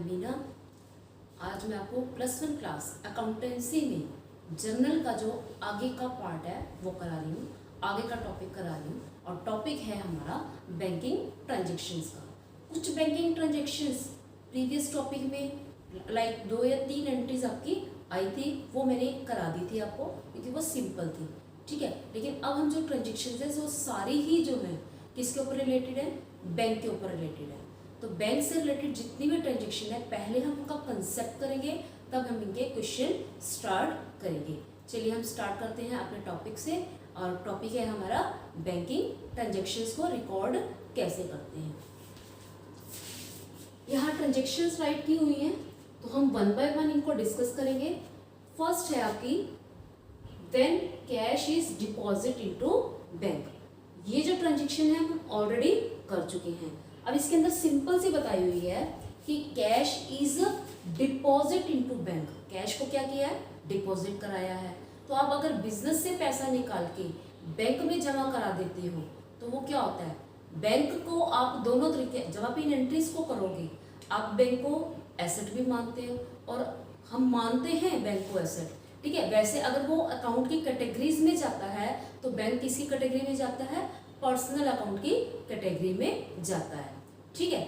मीना। आज मैं आपको +1 क्लास अकाउंटेंसी में जर्नल का जो आगे का पार्ट है वो करा रही हूँ, आगे का टॉपिक करा रही हूँ। और टॉपिक है हमारा बैंकिंग ट्रांजेक्शन्स का। कुछ बैंकिंग ट्रांजेक्शन्स प्रीवियस टॉपिक में लाइक 2 या 3 एंट्रीज आपकी आई थी, वो मैंने करा दी थी आपको क्योंकि वो सिंपल थी, ठीक है। लेकिन अब हम जो ट्रांजेक्शन्स है वो सारी ही जो है किसके ऊपर रिलेटेड है, बैंक के ऊपर रिलेटेड है। तो बैंक से रिलेटेड जितनी भी ट्रांजेक्शन है पहले हम उनका कंसेप्ट करेंगे, तब हम इनके क्वेश्चन स्टार्ट करेंगे। चलिए हम स्टार्ट करते हैं अपने टॉपिक से, और टॉपिक है हमारा बैंकिंग ट्रांजेक्शन्स को रिकॉर्ड कैसे करते हैं। यहाँ ट्रांजेक्शन्स राइट की हुई हैं, तो हम 1 बाय 1 इनको डिस्कस करेंगे। फर्स्ट है आपकी when cash is deposit into bank. ये जो ट्रांजेक्शन है हम ऑलरेडी कर चुके हैं। अब इसके अंदर सिंपल सी बताई हुई है कि cash is deposit into bank. Cash को क्या किया है, डिपॉजिट कराया है। तो आप अगर बिजनेस से पैसा निकाल के बैंक में जमा करा देते हो तो वो क्या होता है, बैंक को आप दोनों तरीके, जब आप इन एंट्रीज को करोगे आप बैंक को एसेट भी मानते हो और हम मानते हैं बैंक को एसेट, ठीक है। वैसे अगर वो अकाउंट की कैटेगरीज में जाता है तो बैंक किसकी कैटेगरी में जाता है, पर्सनल अकाउंट की कैटेगरी में जाता है, ठीक है।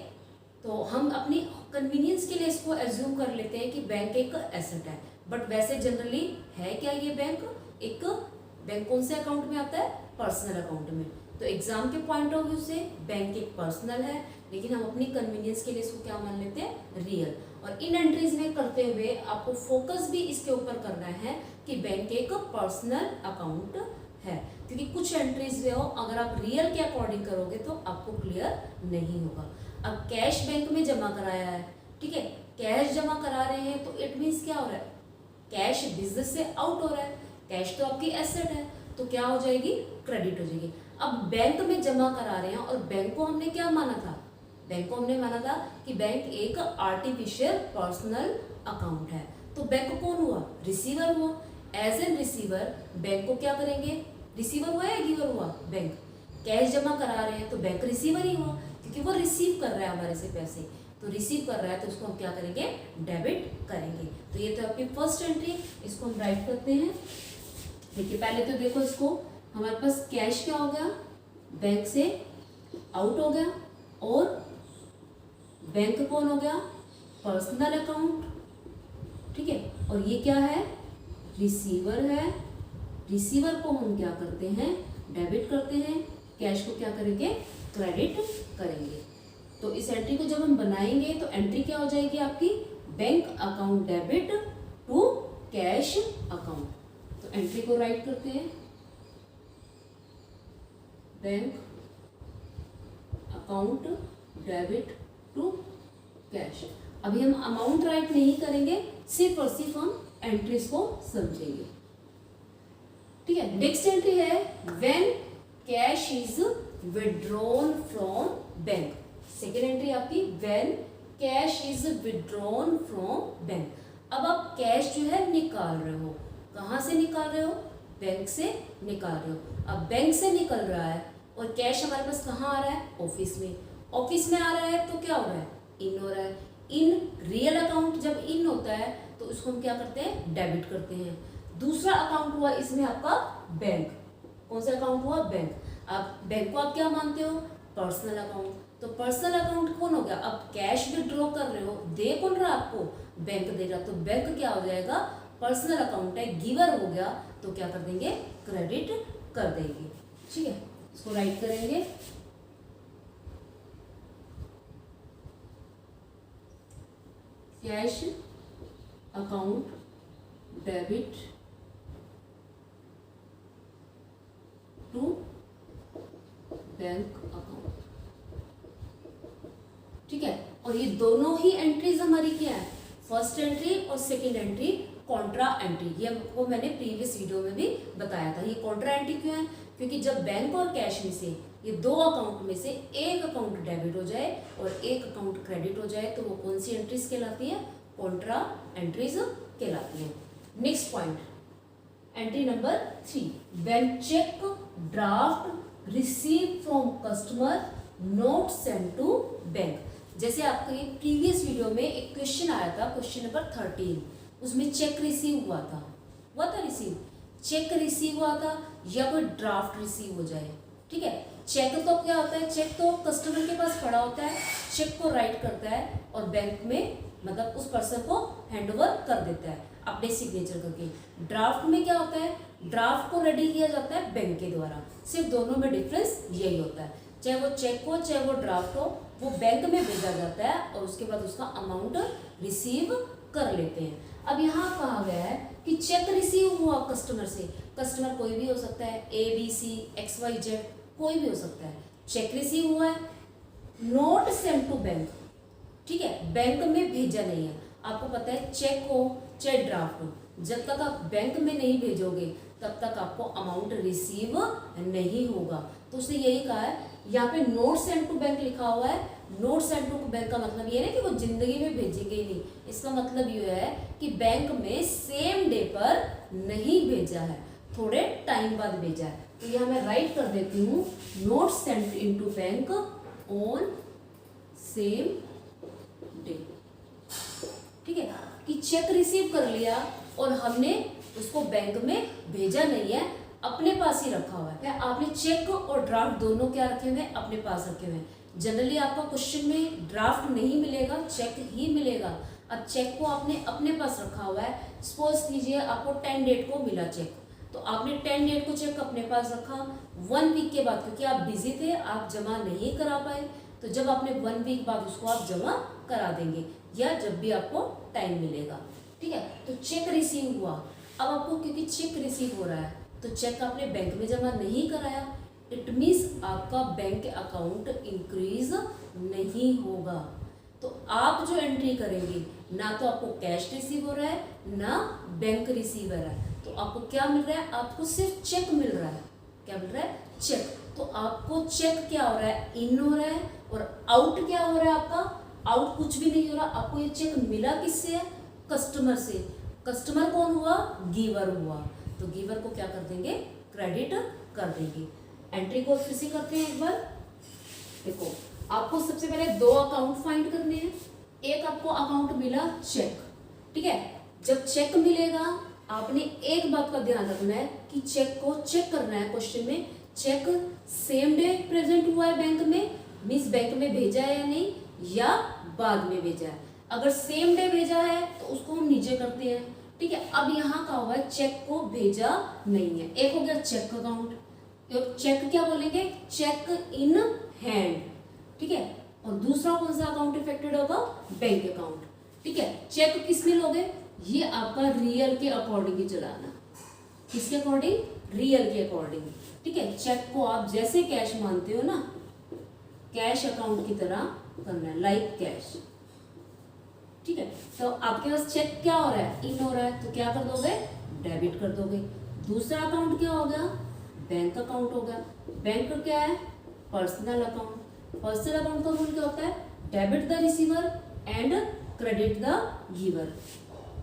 तो हम अपनी कन्वीनियंस के लिए इसको एज्यूम कर लेते हैं कि बैंक एक एसेट है, बट वैसे जनरली है क्या ये बैंक, एक बैंक कौन से अकाउंट में आता है, पर्सनल अकाउंट में। तो एग्जाम के पॉइंट ऑफ व्यू से बैंक एक पर्सनल है, लेकिन हम अपनी कन्वीनियंस के लिए इसको क्या मान लेते हैं, रियल। और इन एंट्रीज में करते हुए आपको फोकस भी इसके ऊपर करना है कि बैंक एक पर्सनल अकाउंट है, क्योंकि कुछ एंट्रीज जो अगर आप रियल के अकॉर्डिंग करोगे तो आपको क्लियर नहीं होगा। अब कैश बैंक में जमा कराया है, ठीक है, कैश जमा करा रहे हैं तो इट मीन्स क्या हो रहा है, कैश बिजनेस से आउट हो रहा है। कैश तो आपकी एसेट है तो क्या हो जाएगी, क्रेडिट हो जाएगी। अब बैंक में जमा करा रहे हैं और बैंक को हमने क्या माना था, बैंक को हमने माना था कि बैंक एक आर्टिफिशियल पर्सनल अकाउंट है। तो बैंक कौन हुआ, रिसीवर हुआ। एज एन रिसीवर बैंक को क्या करेंगे, रिसीवर हुआ या गिवर हुआ, बैंक। कैश जमा करा रहे हैं तो बैंक रिसीवर ही हुआ, क्योंकि वो रिसीव कर रहा है हमारे से पैसे, तो रिसीव कर रहा है तो उसको हम क्या करेंगे, डेबिट करेंगे। तो ये तो आपकी फर्स्ट एंट्री, इसको हम राइट करते हैं। देखिए पहले तो देखो, इसको हमारे पास कैश क्या हो गया, बैंक से आउट हो गया, और बैंक कौन हो गया, पर्सनल अकाउंट, ठीक है। और ये क्या है, रिसीवर है। रिसीवर को हम क्या करते हैं, डेबिट करते हैं। कैश को क्या करेंगे, क्रेडिट करेंगे। तो इस एंट्री को जब हम बनाएंगे तो एंट्री क्या हो जाएगी आपकी, bank account debit to cash account. तो एंट्री को राइट करते हैं, bank account debit to cash. अभी हम अमाउंट राइट नहीं करेंगे, सिर्फ और सिर्फ हम एंट्रीज को समझेंगे, ठीक है। नेक्स्ट एंट्री है when cash is withdrawn from bank. Second entry आपकी when cash is withdrawn from bank. अब आप कैश जो है निकाल रहे हो, कहाँ से निकाल रहे हो, बैंक से निकाल रहे हो। अब बैंक से निकल रहा है और कैश हमारे पास कहाँ आ रहा है, ऑफिस में। ऑफिस में आ रहा है तो क्या हो रहा है, इन हो रहा है। इन रियल अकाउंट जब इन होता है तो उसको हम क्या करते हैं, डेबिट करते हैं। दूसरा अकाउंट हुआ इसमें आपका बैंक। कौन सा अकाउंट हुआ, बैंक। अब बैंक को आप क्या मानते हो, पर्सनल अकाउंट। तो पर्सनल अकाउंट कौन हो गया, अब कैश विड्रॉ कर रहे हो, दे कौन रहा आपको, बैंक दे रहा। तो बैंक क्या हो जाएगा, पर्सनल अकाउंट है, गिवर हो गया, तो क्या कर देंगे, क्रेडिट कर देंगे, ठीक है। इसको राइट करेंगे, cash account debit to bank account, ठीक है। और ये दोनों ही एंट्रीज हमारी क्या है, फर्स्ट एंट्री और सेकंड एंट्री कॉन्ट्रा एंट्री। ये आपको मैंने प्रीवियस वीडियो में भी बताया था। ये कॉन्ट्रा एंट्री क्यों है, क्योंकि जब बैंक और कैश में से ये 2 अकाउंट में से एक अकाउंट डेबिट हो जाए और एक अकाउंट क्रेडिट हो जाए तो वो कौन सी एंट्रीज कहलाती है, कॉन्ट्रा एंट्रीज कहलाती है। Next point, entry number 3, when cheque draft receive from customer not send to bank. जैसे आपके प्रीवियस वीडियो में एक क्वेश्चन आया था, क्वेश्चन नंबर 13, उसमें चेक रिसीव हुआ था रिसीव, चेक रिसीव हुआ था या कोई ड्राफ्ट रिसीव हो जाए, ठीक है। चेक तो क्या होता है, चेक तो कस्टमर के पास पड़ा होता है, चेक को राइट करता है और बैंक में मतलब उस पर्सन को हैंड ओवर कर देता है अपने सिग्नेचर करके। ड्राफ्ट में क्या होता है, ड्राफ्ट को रेडी किया जाता है बैंक के द्वारा, सिर्फ दोनों में डिफरेंस यही होता है, चाहे वो चेक हो चाहे वो ड्राफ्ट हो, वो बैंक में भेजा जाता है और उसके बाद उसका अमाउंट रिसीव कर लेते हैं। अब यहाँ कहा गया है कि चेक रिसीव हुआ कस्टमर से, कस्टमर कोई भी हो सकता है, ABC XYZ कोई भी हो सकता है, चेक रिसीव हुआ है, नोट सेंड टू बैंक, ठीक है, बैंक में भेजा नहीं है। आपको पता है चेक हो चाहे ड्राफ्ट हो, जब तक आप बैंक में नहीं भेजोगे तब तक आपको अमाउंट रिसीव नहीं होगा। तो उसने यही कहा है, यहाँ पे नोट सेंड टू बैंक लिखा हुआ है, नोट सेंड टू बैंक का मतलब ये नहीं कि वो जिंदगी में भेजेंगे ही नहीं, इसका मतलब ये है कि बैंक में सेम डे पर नहीं भेजा है, थोड़े टाइम बाद भेजा है। तो यहाँ मैं राइट कर देती हूँ, note send into bank on same day, ठीक है, कि चेक रिसीव कर लिया और हमने उसको बैंक में भेजा नहीं है, अपने पास ही रखा हुआ है। आपने चेक और ड्राफ्ट दोनों क्या रखे हुए हैं, अपने पास रखे हुए हैं। जनरली आपका क्वेश्चन में ड्राफ्ट नहीं मिलेगा, चेक ही मिलेगा। अब चेक को आपने अपने पास रखा हुआ है, सपोज कीजिए आपको 10 डेट को मिला चेक, तो आपने 10 डेट को चेक अपने पास रखा, 1 वीक के बाद क्योंकि आप बिजी थे, आप जमा नहीं करा पाए, तो जब आपने 1 वीक बाद उसको आप जमा करा देंगे या जब भी आपको टाइम मिलेगा, ठीक है। तो चेक रिसीव हुआ, अब आपको क्योंकि चेक रिसीव हो रहा है तो चेक आपने बैंक में जमा नहीं कराया, इट मीन्स आपका बैंक अकाउंट इंक्रीज नहीं होगा। तो आप जो एंट्री करेंगे, ना तो आपको कैश रिसीव हो रहा है ना बैंक रिसीव हो रहा है, तो आपको क्या मिल रहा है, आपको सिर्फ चेक मिल रहा है। क्या मिल रहा है, चेक। तो आपको चेक क्या हो रहा है, इन हो रहा है, और आउट क्या हो रहा है आपका, आउट कुछ भी नहीं हो रहा। आपको ये चेक मिला किससे है, कस्टमर से। कस्टमर कौन हुआ, गिवर हुआ, तो गिवर को क्या कर देंगे, क्रेडिट कर देंगे। एंट्री को फिर से करते हैं एक बार। देखो आपको सबसे पहले 2 अकाउंट फाइंड करने हैं। एक आपको अकाउंट मिला चेक, ठीक है। जब चेक मिलेगा आपने एक बात का ध्यान रखना है कि चेक को चेक करना है, क्वेश्चन में चेक सेम डे प्रेजेंट हुआ है बैंक में, मीन्स बैंक में भेजा है या नहीं, या बाद में भेजा है। अगर सेम डे भेजा है तो उसको हम नीचे करते हैं, ठीक है। अब यहाँ का हुआ है चेक को भेजा नहीं है, एक हो गया चेक अकाउंट, चेक क्या बोलेंगे, चेक इन हैंड, ठीक है। और दूसरा कौन सा अकाउंट इफेक्टेड होगा, बैंक अकाउंट, ठीक है। चेक किस में लोगे, ये आपका रियल के अकॉर्डिंग ही चलाना, किसके अकॉर्डिंग, रियल के अकॉर्डिंग, ठीक है। चेक को आप जैसे कैश मानते हो ना, कैश अकाउंट की तरह करना है, लाइक कैश, ठीक है। तो आपके पास चेक क्या हो रहा है, इन हो रहा है, तो क्या कर दोगे, डेबिट कर दोगे। दूसरा अकाउंट क्या हो गया, बैंक अकाउंट हो गया। बैंक क्या है, पर्सनल अकाउंट। पर्सनल अकाउंट का रूल क्या होता है, debit the receiver and credit the giver.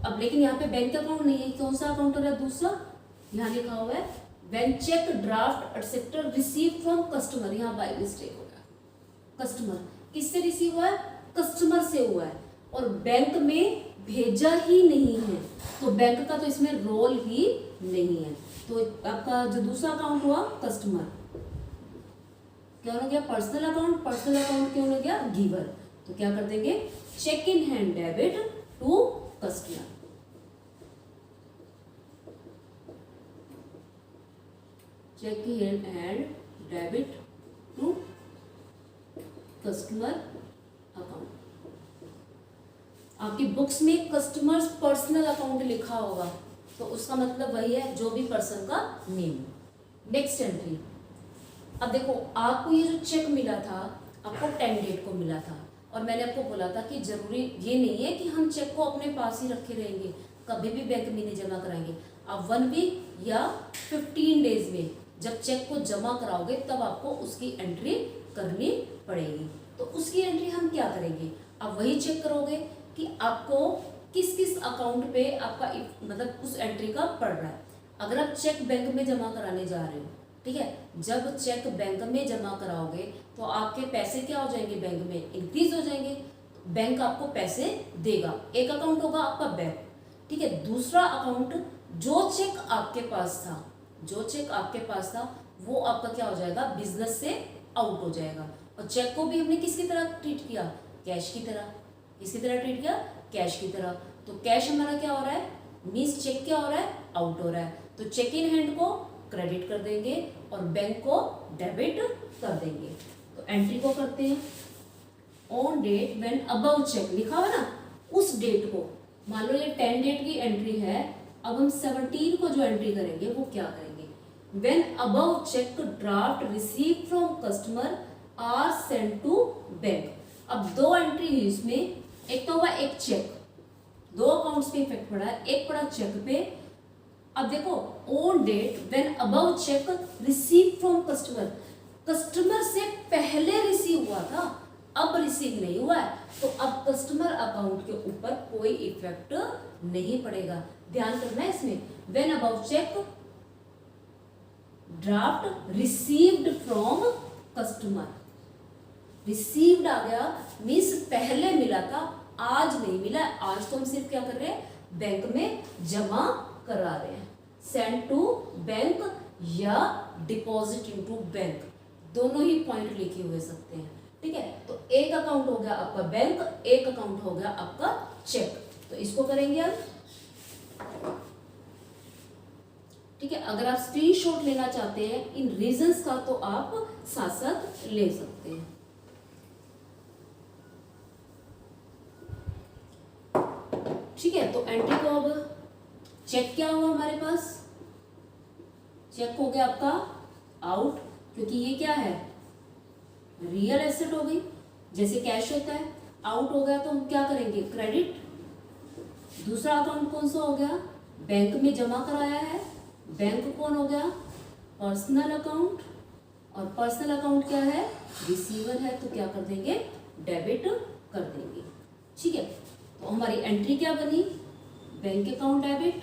अब लेकिन यहाँ पे बैंक अकाउंट नहीं है, कौन सा अकाउंट हो रहा है, दूसरा, यहाँ लिखा हुआ है when cheque draft etcetera receive from customer, यहाँ बाय मिस्टेक हो गया, कस्टमर किससे रिसीव हुआ है, कस्टमर से हुआ है, और बैंक में भेजा ही नहीं है, तो बैंक का तो इसमें रोल ही नहीं है। तो आपका जो दूसरा अकाउंट हुआ कस्टमर, क्या हो गया, पर्सनल अकाउंट, पर्सनल अकाउंट क्यों हो गया, गिवर, तो क्या कर देंगे, cheque in hand debit to customer, cheque in hand debit to customer account. आपकी बुक्स में कस्टमर्स पर्सनल अकाउंट लिखा होगा, तो उसका मतलब वही है जो भी पर्सन का नेम। नेक्स्ट एंट्री, अब देखो आपको ये जो चेक मिला था, आपको 10 डेट को मिला था, और मैंने आपको बोला था कि जरूरी ये नहीं है कि हम चेक को अपने पास ही रखे रहेंगे, कभी भी बैंक में नहीं जमा कराएंगे। आप 1 वीक या 15 डेज में जब चेक को जमा कराओगे तब आपको उसकी एंट्री करनी पड़ेगी। तो उसकी एंट्री हम क्या करेंगे, आप वही चेक करोगे कि आपको किस किस अकाउंट पे आपका मतलब उस एंट्री का पड़ रहा है। अगर आप चेक बैंक में जमा कराने जा रहे हो, ठीक है, जब चेक बैंक में जमा कराओगे तो आपके पैसे क्या हो जाएंगे, बैंक में इंक्रीज हो जाएंगे, बैंक आपको पैसे देगा। एक अकाउंट होगा आपका बैंक, ठीक है। दूसरा अकाउंट, जो चेक आपके पास था, जो चेक आपके पास था वो आपका क्या हो जाएगा, बिजनेस से आउट हो जाएगा। और चेक को भी हमने किसकी तरह ट्रीट किया, कैश की तरह। किसकी तरह ट्रीट किया, कैश की तरह। तो कैश हमारा क्या हो रहा है, मीन्स चेक क्या हो रहा है, आउट हो रहा है। तो चेक इन हैंड को क्रेडिट कर देंगे और बैंक को डेबिट कर देंगे। तो एंट्री को करते हैं, on date when above cheque लिखा हुआ ना, उस डेट को, मान लो ये 10 डेट की एंट्री है, अब हम 17 को जो एंट्री करेंगे वो क्या करेंगे, when above cheque draft receive from customer are send to bank. अब दो एंट्री हुई इसमें, एक तो हुआ एक चेक, दो अकाउंट्स पे इफेक्ट पड़ा है, एक पड़ा चेक पे। अब देखो, on date when above cheque receive from customer, customer से पहले रिसीव हुआ था, अब रिसीव नहीं हुआ है, तो अब कस्टमर अकाउंट के ऊपर कोई इफेक्ट नहीं पड़ेगा। ध्यान करना है इसमें, when above cheque draft received from customer, received आ गया मीन्स पहले मिला था, आज नहीं मिला। आज तो हम सिर्फ क्या कर रहे हैं, बैंक में जमा करा रहे हैं। सेंड टू बैंक या डिपॉजिट इनटू बैंक, दोनों ही पॉइंट लिखे हुए सकते हैं, ठीक है। तो एक अकाउंट हो गया आपका बैंक, एक अकाउंट हो गया आपका चेक। तो इसको करेंगे हम, ठीक है। अगर आप स्क्रीनशॉट लेना चाहते हैं इन रीजंस का तो आप साथ साथ ले सकते हैं। ठीक है, तो एंट्री को अब चेक क्या हुआ हमारे पास, चेक हो गया आपका आउट, क्योंकि ये क्या है, रियल एसेट हो गई, जैसे कैश होता है। आउट हो गया तो हम क्या करेंगे, क्रेडिट। दूसरा अकाउंट कौन सा हो गया, बैंक में जमा कराया है, बैंक कौन हो गया, पर्सनल अकाउंट, और पर्सनल अकाउंट क्या है, रिसीवर है, तो क्या कर देंगे, डेबिट कर देंगे। ठीक है, तो हमारी एंट्री क्या बनी, bank account debit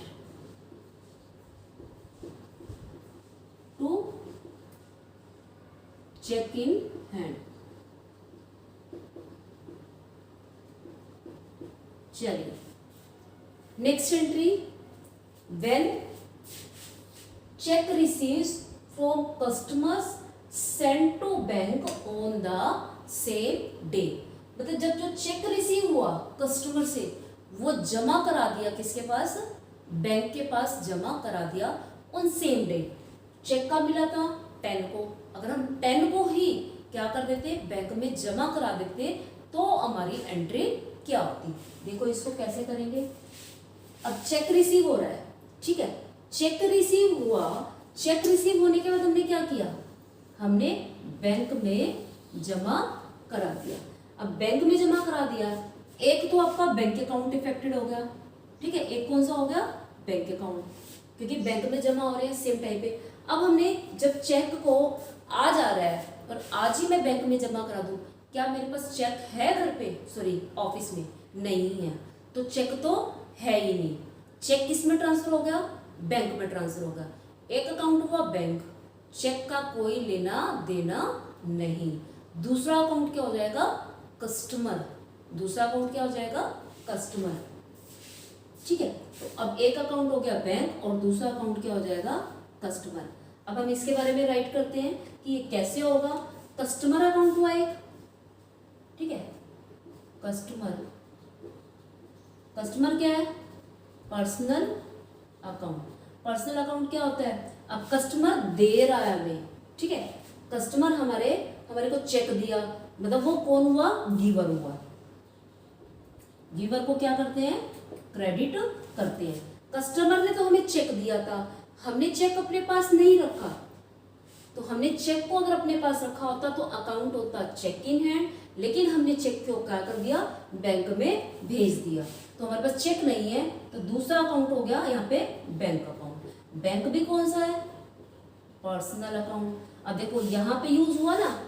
to cheque in hand. चलिए next entry, when cheque receives from customers send to bank on the same day. मतलब जब जो चेक रिसीव हुआ कस्टमर से, वो जमा करा दिया किसके पास, बैंक के पास जमा करा दिया ऑन सेम डे। चेक का मिला था 10 को, अगर हम 10 को ही क्या कर देते, बैंक में जमा करा देते, तो हमारी एंट्री क्या होती। देखो इसको कैसे करेंगे। अब चेक रिसीव हो रहा है, ठीक है, चेक रिसीव हुआ, चेक रिसीव होने के बाद हमने क्या किया, हमने बैंक में जमा करा दिया। अब बैंक में जमा करा दिया, एक तो आपका बैंक अकाउंट इफेक्टेड हो गया, ठीक है, एक कौन सा हो गया, बैंक अकाउंट, क्योंकि बैंक में जमा हो रहे हैं सेम टाइम पे। अब हमने जब चेक को आज आ रहा है और आज ही मैं बैंक में जमा करा दूं, क्या मेरे पास चेक है घर पे, सॉरी ऑफिस में, नहीं है, तो चेक तो है ही नहीं। चेक किस में ट्रांसफर हो गया, बैंक में ट्रांसफर हो गया। एक अकाउंट हुआ बैंक, चेक का कोई लेना देना नहीं। दूसरा अकाउंट क्या हो जाएगा, कस्टमर, दूसरा अकाउंट क्या हो जाएगा, कस्टमर। ठीक है, तो अब एक अकाउंट हो गया बैंक और दूसरा अकाउंट क्या हो जाएगा, कस्टमर। अब हम इसके बारे में राइट करते हैं कि ये कैसे होगा। कस्टमर अकाउंट हुआ एक, ठीक है, कस्टमर, कस्टमर क्या है, पर्सनल अकाउंट। पर्सनल अकाउंट क्या होता है, अब कस्टमर दे रहा है हमें, ठीक है, कस्टमर हमारे को चेक दिया, मतलब वो कौन हुआ, गिवर हुआ। गिवर को क्या करते हैं, क्रेडिट करते हैं। कस्टमर ने तो हमें चेक दिया था, हमने चेक अपने पास नहीं रखा, तो हमने चेक को अगर अपने पास रखा होता तो अकाउंट होता चेक इन हैंड, लेकिन हमने चेक को क्या कर दिया, बैंक में भेज दिया, तो हमारे पास चेक नहीं है, तो दूसरा अकाउंट हो गया यहाँ पे बैंक अकाउंट। बैंक भी कौन सा है, पर्सनल अकाउंट। अब देखो यहाँ पे यूज हुआ ना,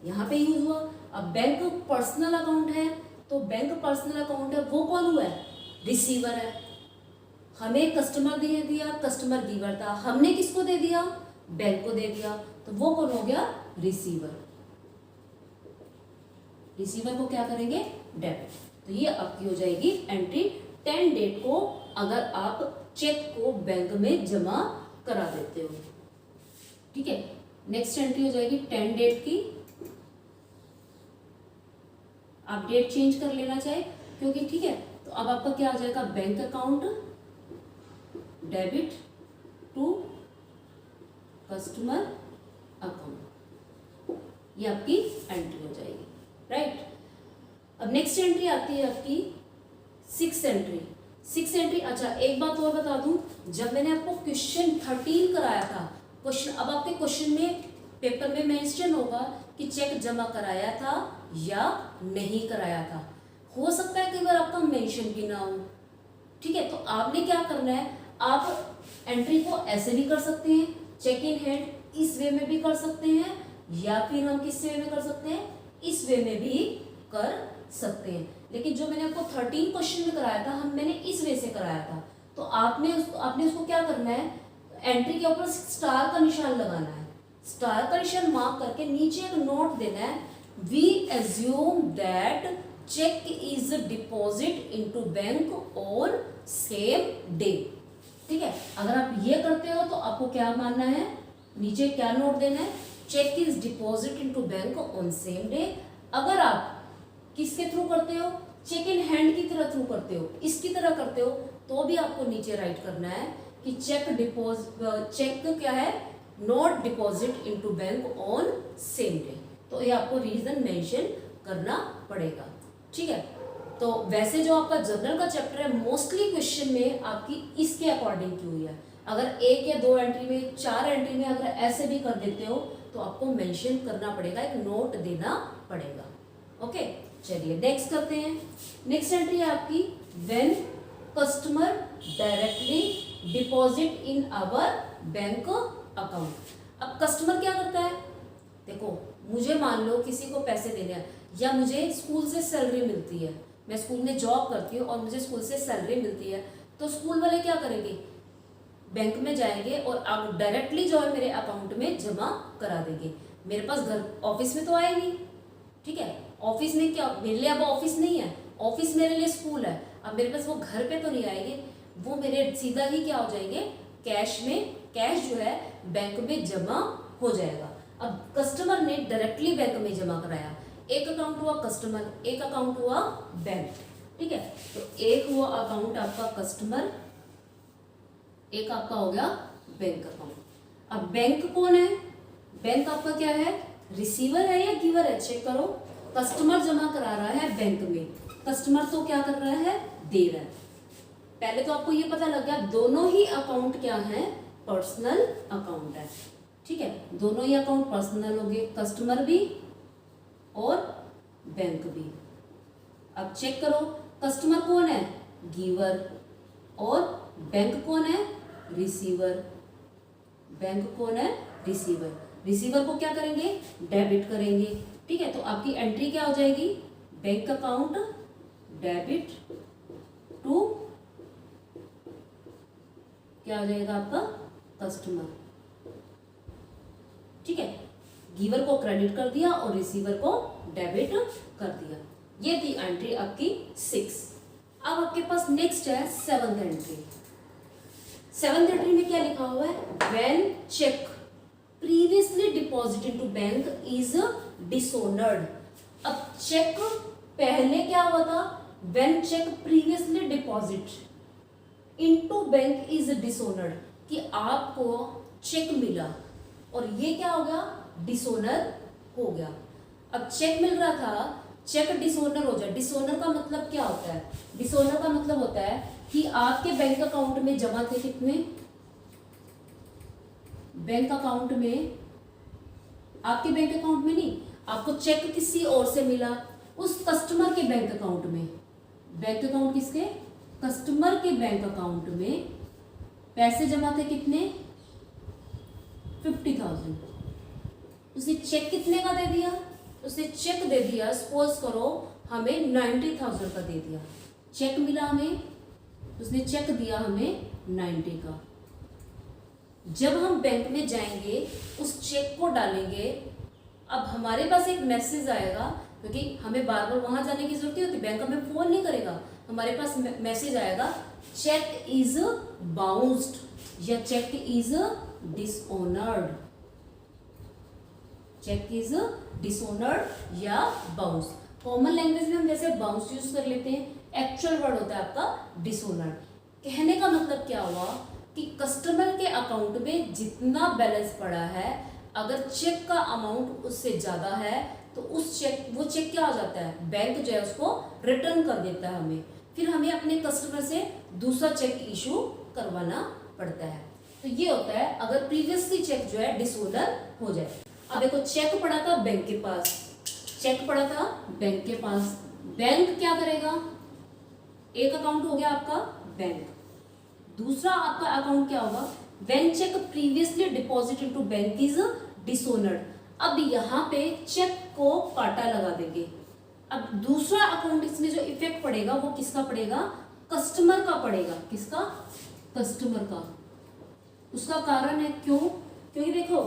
यहाँ पे यूज हुआ। अब बैंक पर्सनल अकाउंट है, तो बैंक पर्सनल अकाउंट है, वो कौन हुआ है, रिसीवर है। हमें कस्टमर दे दिया, कस्टमर गिवर था, हमने किसको दे दिया, बैंक को दे दिया, तो वो कौन हो गया? रिसीवर। रिसीवर को क्या करेंगे? डेबिट। तो ये आपकी हो जाएगी एंट्री 10 डेट को, अगर आप चेक को बैंक में जमा करा देते हो। ठीक है, नेक्स्ट एंट्री हो जाएगी 10 डेट की। आप डेट चेंज कर लेना चाहे क्योंकि ठीक है, तो अब आपका क्या आ जाएगा? Bank account debit to customer account, ये आपकी एंट्री हो जाएगी, राइट। अब नेक्स्ट एंट्री आती है आपकी 6 एंट्री। 6 एंट्री, अच्छा एक बात और बता दूं, जब मैंने आपको क्वेश्चन 13 कराया था, क्वेश्चन अब आपके क्वेश्चन में पेपर में मेंशन होगा कि चेक जमा कराया था या नहीं कराया था। हो सकता है कई बार आपका मेंशन भी ना हो। ठीक है, तो आपने क्या करना है, आप एंट्री को ऐसे भी कर सकते हैं, चेक इन हैंड इस वे में भी कर सकते हैं, या फिर हम किस वे में कर सकते हैं? इस वे में भी कर सकते हैं। लेकिन जो मैंने आपको 13 क्वेश्चन में कराया था, मैंने इस वे से कराया था। तो आपने उसको क्या करना है? एंट्री के ऊपर स्टार का निशान लगाना है। स्टार का निशान मार्क करके नीचे एक नोट देना है, we assume that cheque is deposit into bank on same day. ठीक है, अगर आप ये करते हो तो आपको क्या मानना है? नीचे क्या नोट देना है? Cheque is deposit into bank on same day. अगर आप किसके थ्रू करते हो? चेक इन हैंड की तरह थ्रू करते हो, इसकी तरह करते हो, तो भी आपको नीचे राइट करना है कि चेक क्या है? Not deposit into bank on same day. तो ये आपको रीजन मेंशन करना पड़ेगा। ठीक है, तो वैसे जो आपका जनरल का चैप्टर है, मोस्टली क्वेश्चन में आपकी इसके अकॉर्डिंग की हुई है। अगर 1 या 2 एंट्री में, 4 एंट्री में अगर ऐसे भी कर देते हो तो आपको मेंशन करना पड़ेगा, एक नोट देना पड़ेगा। ओके, चलिए नेक्स्ट करते हैं। नेक्स्ट एंट्री है आपकी when customer directly deposit in our bank account. अब कस्टमर क्या करता है? देखो, मुझे मान लो किसी को पैसे देने हैं, या मुझे स्कूल से सैलरी मिलती है, मैं स्कूल में जॉब करती हूँ और मुझे स्कूल से सैलरी मिलती है, तो स्कूल वाले क्या करेंगे? बैंक में जाएंगे और आप डायरेक्टली जो है मेरे अकाउंट में जमा करा देंगे। मेरे पास घर, ऑफिस में तो आए नहीं। ठीक है, ऑफिस में क्या, मेरे लिए अब ऑफिस नहीं है, ऑफिस मेरे लिए स्कूल है। अब मेरे पास वो घर पे तो नहीं आएंगे, वो मेरे सीधा ही क्या हो जाएंगे? कैश में, कैश जो है बैंक में जमा हो जाएगा। अब कस्टमर ने डायरेक्टली बैंक में जमा कराया, एक अकाउंट हुआ कस्टमर, एक अकाउंट हुआ बैंक। ठीक है, तो एक हुआ अकाउंट आपका कस्टमर, एक आपका हो गया बैंक अकाउंट। अब बैंक कौन है? बैंक आपका क्या है? रिसीवर है या गिवर है? चेक करो। कस्टमर जमा करा रहा है बैंक में, कस्टमर तो क्या कर रहा है? दे रहा है। पहले तो आपको ये पता लग गया दोनों ही अकाउंट क्या है? पर्सनल अकाउंट है। ठीक है, दोनों ही अकाउंट पर्सनल हो गए, कस्टमर भी और बैंक भी। अब चेक करो, कस्टमर कौन है? गिवर, और बैंक कौन है? रिसीवर। बैंक कौन है? रिसीवर। रिसीवर को क्या करेंगे? डेबिट करेंगे। ठीक है, तो आपकी एंट्री क्या हो जाएगी? बैंक अकाउंट डेबिट टू क्या हो जाएगा आपका? कस्टमर। ठीक है, गिवर को क्रेडिट कर दिया और रिसीवर को डेबिट कर दिया। ये थी एंट्री आपकी 6। अब आपके पास नेक्स्ट है 7th एंट्री। 7th एंट्री में क्या लिखा हुआ है? When cheque previously deposited to bank is dishonoured. अब चेक पहले क्या हुआ था? When cheque previously deposit into bank is dishonoured, कि आपको चेक मिला और ये क्या हो गया? डिसऑनर हो गया। अब चेक मिल रहा था, चेक डिसऑनर हो जाए। डिसऑनर का मतलब क्या होता है? डिसऑनर का मतलब होता है कि आपके बैंक अकाउंट में जमा थे कितने? बैंक अकाउंट में, आपके बैंक अकाउंट में नहीं, आपको चेक किसी और से मिला, उस कस्टमर के बैंक अकाउंट में। बैंक अकाउंट किसके? कस्टमर के बैंक अकाउंट में पैसे जमा थे कितने? 50,000। उसने चेक कितने का दे दिया? उसने चेक दे दिया, सपोज करो हमें 90,000 का दे दिया। चेक मिला हमें, उसने चेक दिया हमें 90 का। जब हम बैंक में जाएंगे, उस चेक को डालेंगे, अब हमारे पास एक मैसेज आएगा, क्योंकि हमें बार बार वहां जाने की जरूरत नहीं होती, बैंक हमें फोन नहीं करेगा, हमारे पास मैसेज आएगा चेक इज बाउंस्ड या cheque is dishonoured, cheque is dishonoured या बाउंस। कॉमन लैंग्वेज में हम वैसे बाउंस यूज कर लेते हैं, एक्चुअल वर्ड होता है आपका डिसऑनर्ड। कहने का मतलब क्या हुआ कि कस्टमर के अकाउंट में जितना बैलेंस पड़ा है, अगर चेक का अमाउंट उससे ज्यादा है तो वो चेक क्या हो जाता है, बैंक जो है उसको रिटर्न कर देता है हमें, फिर हमें अपने कस्टमर से दूसरा चेक इशू करवाना पड़ता है। तो ये होता है अगर प्रीवियसली चेक जो है डिसऑनर हो जाए। अब देखो चेक पड़ा था बैंक के पास, चेक पड़ा था बैंक के पास, बैंक क्या करेगा, एक अकाउंट हो गया आपका बैंक, दूसरा आपका अकाउंट क्या होगा, when cheque previously deposit into bank is dishonoured. अब यहाँ पे चेक को काटा लगा देंगे। अब दूसरा अकाउंट इसमें जो इफेक्ट पड़ेगा वो किसका पड़ेगा, कस्टमर का पड़ेगा। किसका, कस्टमर का। उसका कारण है क्यों, क्योंकि देखो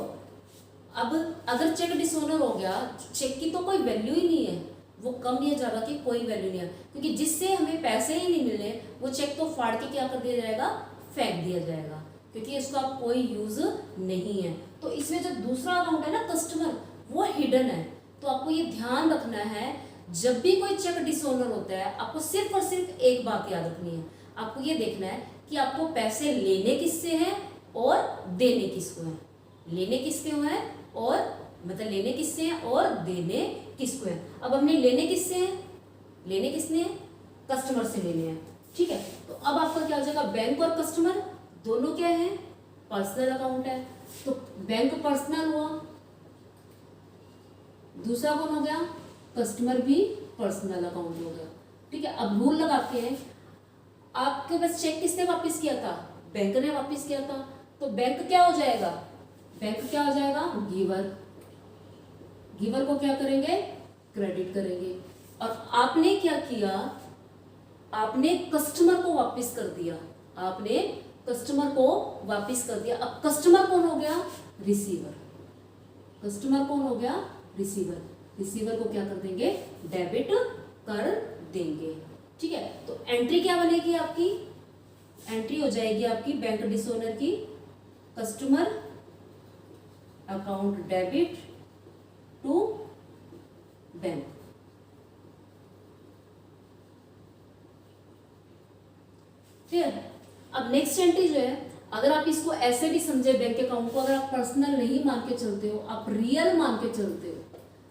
अब अगर चेक डिसऑनर हो गया, चेक की तो कोई वैल्यू ही नहीं है, वो कम या ज्यादा की कोई वैल्यू नहीं है, क्योंकि जिससे हमें पैसे ही नहीं मिले वो चेक तो फाड़ के क्या कर दिया जाएगा, फेंक दिया जाएगा, क्योंकि इसका कोई यूज नहीं है। तो इसमें जो दूसरा अकाउंट है ना कस्टमर, वो हिडन है। तो आपको ये ध्यान रखना है, जब भी कोई चेक डिसऑनर होता है आपको सिर्फ और सिर्फ एक बात याद रखनी है, आपको ये देखना है कि आपको पैसे लेने किससे हैं और देने किसको हैं। लेने किसके हैं और मतलब लेने किससे हैं और देने किसको हैं। अब हमने लेने किससे हैं, लेने किसने हैं, कस्टमर से लेने हैं, ठीक है। तो अब आपका क्या हो जाएगा, बैंक और कस्टमर दोनों क्या है, पर्सनल अकाउंट है, तो बैंक पर्सनल हुआ, दूसरा कौन हो गया, कस्टमर भी पर्सनल अकाउंट हो गया, ठीक है। अब रूल लगाते हैं, आपके पास चेक किसने वापस किया था, बैंक ने वापस किया था, तो बैंक क्या हो जाएगा, बैंक क्या हो जाएगा, गिवर। गिवर को क्या करेंगे, क्रेडिट करेंगे। और आपने क्या किया, आपने कस्टमर को वापस कर दिया, आपने कस्टमर को वापस कर दिया। अब कस्टमर कौन हो गया, रिसीवर। कस्टमर कौन हो गया, रिसीवर। रिसीवर को क्या कर देंगे, डेबिट कर देंगे, ठीक है। तो एंट्री क्या बनेगी आपकी, एंट्री हो जाएगी आपकी बैंक डिसऑनर की, customer account debit to bank. Clear. अब नेक्स्ट एंट्री जो है, अगर आप इसको ऐसे भी समझे बैंक अकाउंट को, अगर आप पर्सनल नहीं मान के चलते हो, आप रियल मान के चलते हो,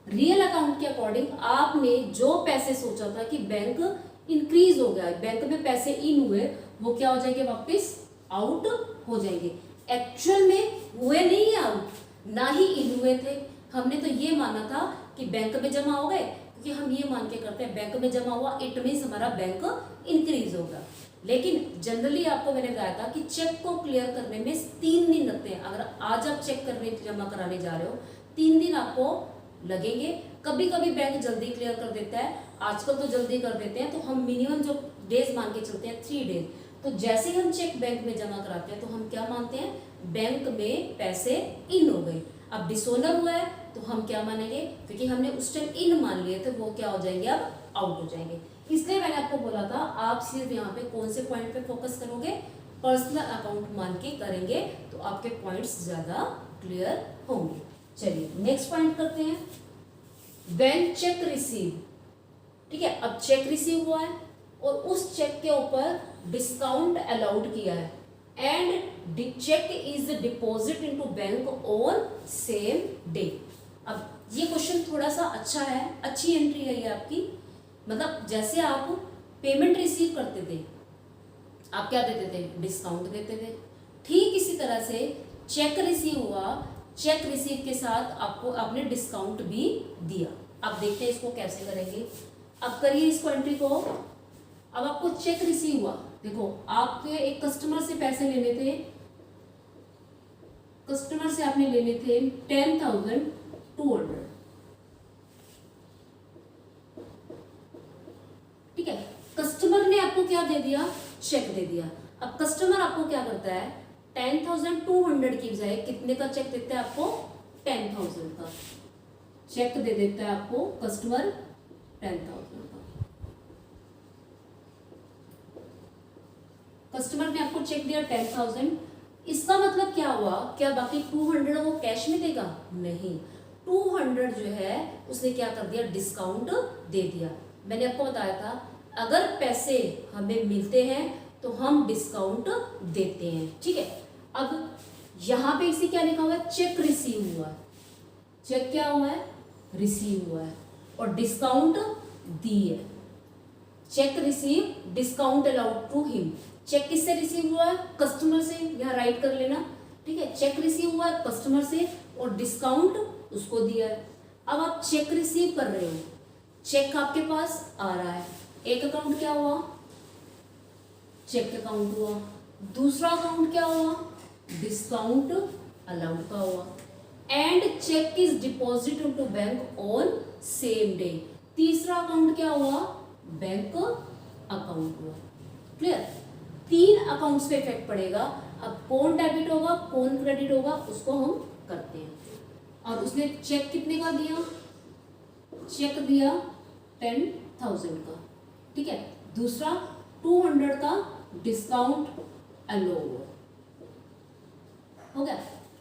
रियल अकाउंट के अकॉर्डिंग आपने जो पैसे सोचा था कि बैंक इंक्रीज हो गया, बैंक में पैसे इन हुए, वो क्या हो जाएंगे, वापस आउट हो जाएंगे। एक्चुअल में हुए नहीं आउट, ना ही इन हुए थे। हमने तो ये माना था कि बैंक में जमा हो गए, क्योंकि हम ये मान के करते हैं बैंक में जमा हुआ इट मीन्स हमारा बैंक इंक्रीज होगा। लेकिन जनरली आपको मैंने बताया था कि चेक को क्लियर करने में 3 दिन लगते हैं। अगर आज आप चेक करने जमा कराने जा रहे हो, 3 दिन आपको लगेंगे। कभी कभी बैंक जल्दी क्लियर कर देता है, आजकल तो जल्दी कर देते हैं, तो हम मिनिमम जो डेज मान के चलते हैं 3 डेज। तो जैसे ही हम चेक बैंक में जमा कराते हैं तो हम क्या मानते हैं, बैंक में पैसे इन हो गए। अब डिसऑनर हुआ है तो हम क्या मानेंगे, क्योंकि हमने उस टाइम इन मान लिए थे, वो क्या हो जाएंगे, अब आउट हो जाएंगे। इसलिए मैंने आपको बोला था आप सिर्फ यहाँ पे कौन से पॉइंट पे फोकस करोगे, पर्सनल अकाउंट मान के करेंगे तो आपके पॉइंट्स ज्यादा क्लियर होंगे। चलिए नेक्स्ट पॉइंट करते हैं, व्हेन चेक रिसीव। ठीक है, अब चेक रिसीव हुआ है और उस चेक के ऊपर डिस्काउंट अलाउड किया है and cheque is deposit into bank on same day. अब ये क्वेश्चन थोड़ा सा अच्छा है, अच्छी एंट्री है ये आपकी। मतलब जैसे आप पेमेंट रिसीव करते थे, आप क्या देते थे, डिस्काउंट देते थे। ठीक इसी तरह से चेक रिसीव हुआ, चेक रिसीव के साथ आपको आपने डिस्काउंट भी दिया। अब देखते हैं इसको कैसे करेंगे। अब करिए इसको एंट्री को। अब आपको चेक रिसीव हुआ, देखो आपके एक कस्टमर से पैसे लेने थे, कस्टमर से आपने लेने थे 10,200। ठीक है, कस्टमर ने आपको क्या दे दिया, चेक दे दिया। अब कस्टमर आपको क्या करता है, 10,200 की बजाय कितने का चेक देता है आपको? 10,000 का चेक दे देता है आपको कस्टमर 10,000 का। कस्टमर ने आपको चेक दिया 10,000, इसका मतलब क्या हुआ? क्या बाकी 200 वो कैश में देगा? नहीं, 200 जो है उसने क्या कर दिया? डिस्काउंट दे दिया। मैंने आपको बताया था अगर पैसे हमें मिलते हैं तो हम डिस्काउंट देते हैं, ठीक है। अब यहां पे इसे क्या लिखा हुआ है? चेक रिसीव हुआ है। चेक क्या हुआ है? रिसीव हुआ है और डिस्काउंट दी है। Cheque receive discount allowed to him. Cheque किससे रिसीव हुआ है? कस्टमर से, यहाँ राइट कर लेना, ठीक है। चेक रिसीव हुआ है कस्टमर से और डिस्काउंट उसको दिया है। अब आप चेक रिसीव कर रहे हो, चेक आपके पास आ रहा है। एक अकाउंट क्या हुआ? चेक अकाउंट हुआ। दूसरा अकाउंट क्या हुआ? डिस्काउंट अलाउड का हुआ। And cheque is deposit to bank on same day. तीसरा अकाउंट क्या हुआ? बैंक अकाउंट हुआ। क्लियर? 3 अकाउंट्स पे इफेक्ट पड़ेगा। अब कौन डेबिट होगा कौन क्रेडिट होगा उसको हम करते हैं। और उसने चेक कितने का दिया? चेक दिया 10,000 का, ठीक है। दूसरा 200 का डिस्काउंट अलो हो गया।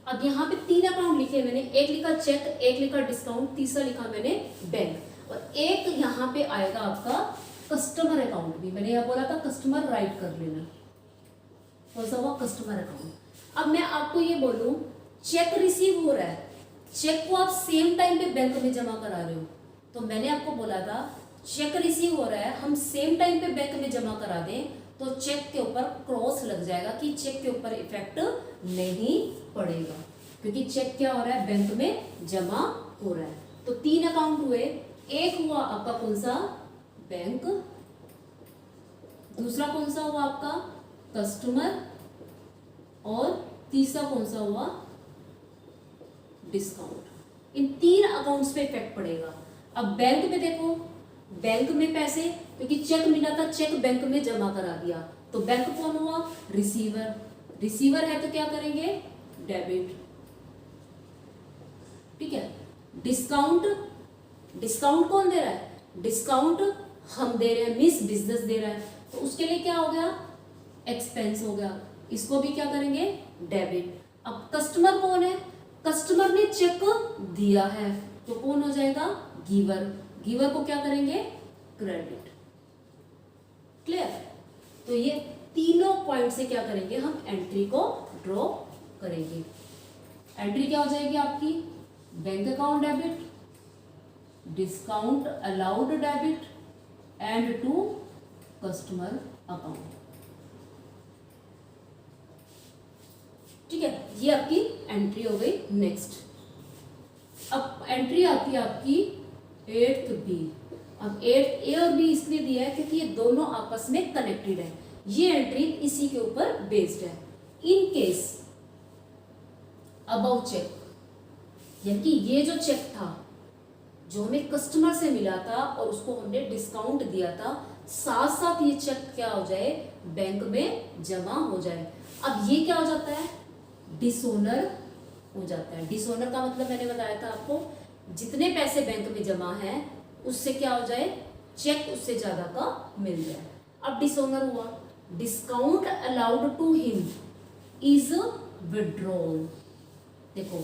अब यहाँ पे 3 अकाउंट लिखे मैंने, एक लिखा चेक, एक लिखा डिस्काउंट, तीसरा लिखा मैंने बैंक, और एक यहाँ पे आएगा आपका कस्टमर अकाउंट भी। मैंने यहाँ बोला था कस्टमर राइट कर लेना, कौन सा हुआ? Customer account. अब मैं आपको ये बोलूं चेक रिसीव हो रहा है, चेक को आप सेम टाइम पे बैंक में जमा करा रहे हो, तो मैंने आपको बोला था चेक रिसीव हो रहा है, हम सेम टाइम पे बैंक में जमा करा दें तो चेक के ऊपर क्रॉस लग जाएगा कि चेक के ऊपर इफेक्ट नहीं पड़ेगा, क्योंकि चेक क्या हो रहा है? बैंक में जमा हो रहा है। तो 3 अकाउंट हुए। एक हुआ आपका कौन सा? बैंक। दूसरा कौन सा हुआ आपका? कस्टमर। और तीसरा कौन सा हुआ? डिस्काउंट। इन 3 अकाउंट्स पे इफेक्ट पड़ेगा। अब बैंक में देखो, बैंक में पैसे, क्योंकि चेक मिला था, चेक बैंक में जमा करा दिया, तो बैंक कौन हुआ? रिसीवर। रिसीवर है तो क्या करेंगे? डेबिट, ठीक है। डिस्काउंट, डिस्काउंट कौन दे रहा है? डिस्काउंट हम दे रहे हैं, मिस बिजनेस दे रहा है, तो उसके लिए क्या हो गया? एक्सपेंस हो गया, इसको भी क्या करेंगे? डेबिट। अब कस्टमर कौन है? कस्टमर ने चेक दिया है तो कौन हो जाएगा? गिवर। गिवर को क्या करेंगे? क्रेडिट। क्लियर? तो ये तीनों पॉइंट से क्या करेंगे? हम एंट्री को ड्रॉ करेंगे। एंट्री क्या हो जाएगी आपकी? Bank account debit, discount allowed debit and to customer account, ठीक है। ये आपकी एंट्री हो गई। नेक्स्ट अब एंट्री आती है आपकी 8th बी। अब 8th ए और बी इसलिए दिया है क्योंकि ये दोनों आपस में कनेक्टेड है, ये एंट्री इसी के ऊपर बेस्ड है। इन केस अबाउट चेक, यानी कि ये जो चेक था जो हमें कस्टमर से मिला था और उसको हमने डिस्काउंट दिया था, साथ साथ ये चेक क्या हो जाए? बैंक में जमा हो जाए। अब ये क्या हो जाता है? डिसओनर हो जाता है। डिसओनर का मतलब मैंने बताया था आपको, जितने पैसे बैंक में जमा है उससे क्या हो जाए? चेक उससे ज्यादा का मिल जाए। अब डिसओनर हुआ। Discount allowed to him is withdrawal. देखो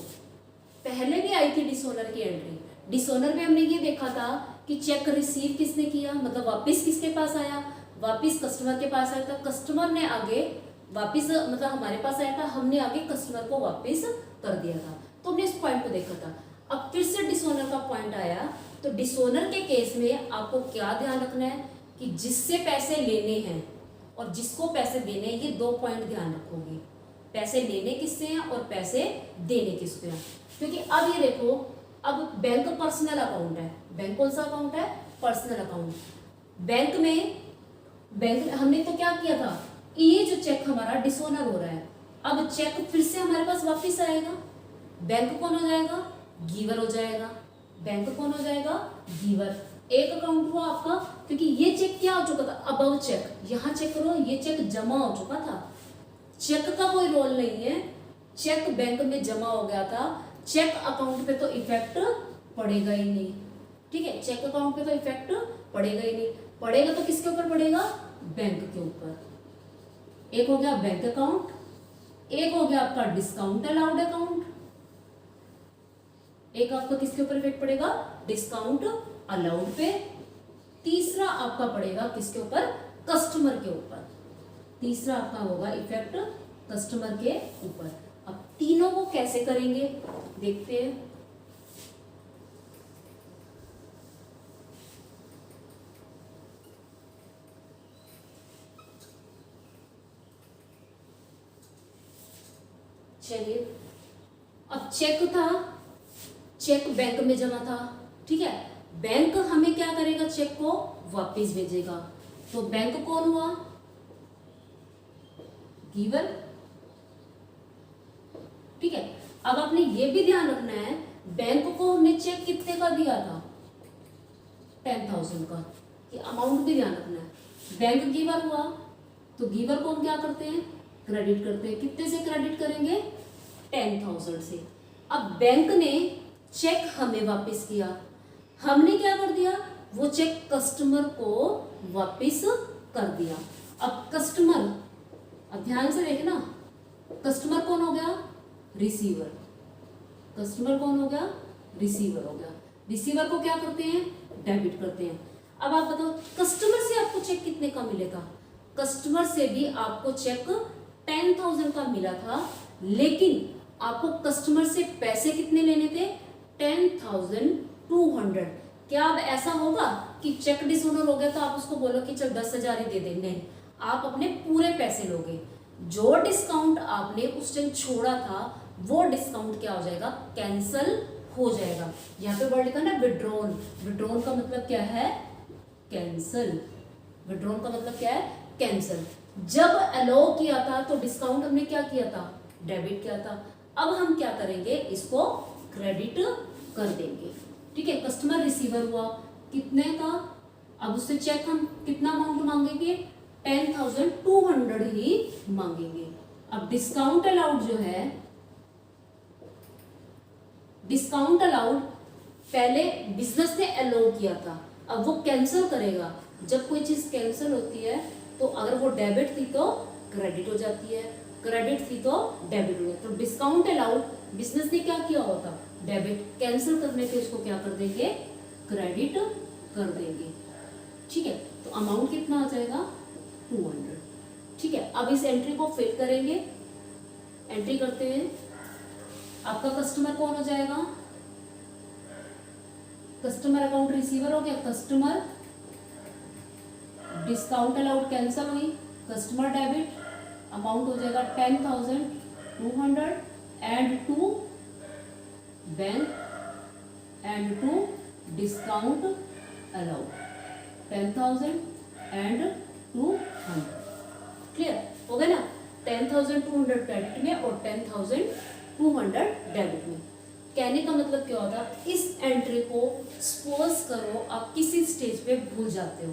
पहले भी आई थी डिसओनर की एंट्री। डिसओनर में हमने ये देखा था कि चेक रिसीव किसने किया, मतलब वापस किसके पास आया? वापस कस्टमर के पास आया था। कस्टमर ने आगे वापस, मतलब हमारे पास आया था, हमने आगे कस्टमर को वापस कर दिया था, तो हमने इस पॉइंट को देखा था। अब फिर से डिसओनर का पॉइंट आया, तो डिसओनर के केस में आपको क्या ध्यान रखना है कि जिससे पैसे लेने हैं और जिसको पैसे देने हैं, ये 2 पॉइंट ध्यान रखोगे। पैसे लेने किससे हैं और पैसे देने किससे हैं, क्योंकि अब ये देखो, अब बैंक पर्सनल अकाउंट है। बैंक कौन सा अकाउंट है? Personal account. बैंक में बैंक हमने तो क्या किया था, ये जो चेक हमारा डिसओनर हो रहा है, अब चेक फिर से हमारे पास वापस आएगा। बैंक कौन हो जाएगा? गिवर हो जाएगा। बैंक कौन हो जाएगा? गिवर। एक अकाउंट हुआ आपका, क्योंकि ये चेक क्या हो चुका था? About check. यहाँ चेक करो, ये चेक जमा हो चुका था, चेक का कोई रोल नहीं है, चेक बैंक में जमा हो गया था, चेक अकाउंट पे तो इफेक्ट पड़ेगा ही नहीं। ठीक है, चेक अकाउंट पे तो इफेक्ट पड़ेगा ही नहीं। पड़ेगा तो किसके ऊपर पड़ेगा? बैंक के ऊपर। एक हो गया बैंक अकाउंट, एक हो गया आपका डिस्काउंट अलाउड अकाउंट। एक आपका किसके ऊपर इफेक्ट पड़ेगा? डिस्काउंट अलाउड पे। तीसरा आपका पड़ेगा किसके ऊपर? कस्टमर के ऊपर। तीसरा आपका होगा इफेक्ट कस्टमर के ऊपर। अब तीनों को कैसे करेंगे देखते हैं। चलिए, अब चेक था, चेक बैंक में जमा था। ठीक है, बैंक हमें क्या करेगा? चेक को वापस भेजेगा। तो बैंक कौन हुआ? गिवर। ठीक है, अब आपने ये भी ध्यान रखना है, बैंक को हमने चेक कितने का दिया था? 10,000 का। ये अमाउंट भी ध्यान रखना है। बैंक गिवर हुआ, तो गिवर को हम क्या करते हैं? क्रेडिट करते हैं। कितने से क्रेडिट करेंगे? 10,000 से। अब बैंक ने चेक हमें वापस किया, हमने क्या कर दिया? वो चेक कस्टमर को वापस कर दिया। अब कस्टमर, अब ध्यान से देखना, कस्टमर कौन हो गया? रिसीवर। कस्टमर कौन हो गया? रिसीवर हो गया। रिसीवर को क्या करते हैं? डेबिट करते हैं। अब आप बताओ, कस्टमर से आपको चेक कितने का मिलेगा? कस्टमर से भी आपको चेक 10,000 का मिला था, लेकिन आपको कस्टमर से पैसे कितने लेने थे? 10,200। क्या अब ऐसा होगा कि चेक डिसऑनर हो गया तो आप उसको बोलो कि चल 10,000 ही दे दे? नहीं, आप अपने पूरे पैसे लोगे। जो डिस्काउंट आपने उस टाइम छोड़ा था वो डिस्काउंट क्या हो जाएगा? कैंसल हो जाएगा। यहाँ पे वर्ड लिखा ना विड्रॉन। विड्रॉन का मतलब क्या है? कैंसल। विड्रॉन का मतलब क्या है? कैंसल। जब अलो किया था तो डिस्काउंट हमने क्या किया था? डेबिट किया था। अब हम क्या करेंगे? इसको क्रेडिट कर देंगे। ठीक है, कस्टमर रिसीवर हुआ कितने का? अब उससे चेक हम कितना अमाउंट मांगेंगे? 10,200 ही मांगेंगे। अब डिस्काउंट अलाउड जो है, डिस्काउंट अलाउड पहले बिजनेस ने अलाउ किया था, अब वो कैंसिल करेगा। जब कोई चीज कैंसिल होती है तो अगर वो डेबिट थी तो क्रेडिट हो जाती है, क्रेडिट थी तो डेबिट हो जाती है। तो डिस्काउंट अलाउड बिजनेस ने क्या किया होता? डेबिट। कैंसिल करने पे उसको क्या कर देंगे? क्रेडिट कर देंगे। ठीक है, तो अमाउंट कितना आ जाएगा? 200। ठीक है, अब इस एंट्री को फिल करेंगे। एंट्री करते हैं, आपका कस्टमर कौन हो जाएगा? कस्टमर अकाउंट रिसीवर हो गया। कस्टमर डिस्काउंट अलाउड कैंसिल हुई, कस्टमर डेबिट। अमाउंट हो जाएगा 10,200 and to bank and to discount allowed 10,000 and 200। Clear हो गया ना? 10,200 क्रेडिट में और 10,200 डेबिट में। कहने का मतलब क्या होता? इस एंट्री को सपोज करो आप किसी स्टेज पे भूल जाते हो,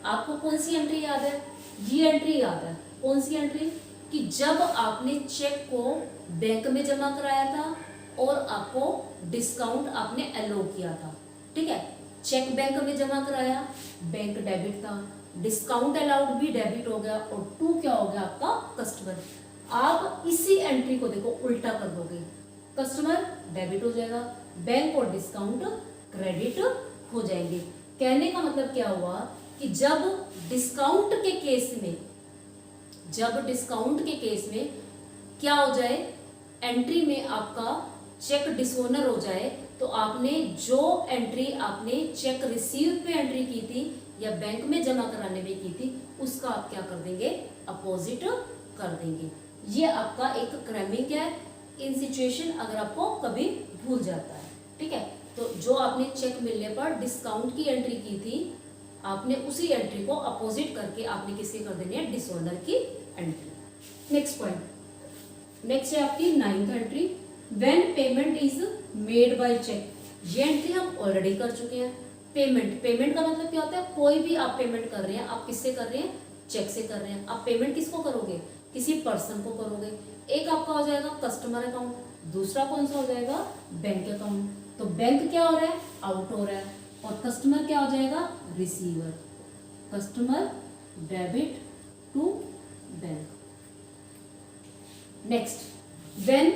आपको कौन सी एंट्री याद है? ये एंट्री याद है। कौन सी एंट्री? कि जब आपने चेक को बैंक में जमा कराया था और आपको डिस्काउंट आपने अलो किया था। ठीक है, चेक बैंक में जमा कराया, बैंक डेबिट था, डिस्काउंट अलाउड भी डेबिट हो गया और टू क्या हो गया? आपका कस्टमर। आप इसी एंट्री को देखो उल्टा कर दोगे, कस्टमर डेबिट हो जाएगा, बैंक और डिस्काउंट क्रेडिट हो जाएंगे। कहने का मतलब क्या हुआ कि जब डिस्काउंट के केस में, जब डिस्काउंट के केस में क्या हो जाए? एंट्री में आपका चेक डिसऑनर हो जाए तो आपने जो एंट्री आपने चेक रिसीव पे एंट्री की थी या बैंक में जमा कराने में की थी उसका आप क्या कर देंगे? अपोजिट कर देंगे। ये आपका एक क्रैमिंग है इन सिचुएशन अगर आपको कभी भूल जाता है। ठीक है, तो जो आपने चेक मिलने पर डिस्काउंट की एंट्री की थी आपने उसी एंट्री को अपोजिट करके आपने किसकी कर देनी है? डिसऑनर की एंट्री। नेक्स्ट पॉइंट, नेक्स्ट है आपकी 9th entry, when payment is made by cheque. ये एंट्री हम ऑलरेडी कर चुके हैं। पेमेंट, पेमेंट का मतलब क्या होता है? कोई भी आप पेमेंट कर रहे हैं, आप किससे कर रहे हैं? चेक से कर रहे हैं। आप पेमेंट किसको करोगे? किसी पर्सन को करोगे। एक आपका हो जाएगा कस्टमर अकाउंट, दूसरा कौन सा हो जाएगा बैंक अकाउंट। तो बैंक क्या हो रहा है, आउट हो रहा है, और कस्टमर क्या हो जाएगा, receiver. Customer debit to bank. Next when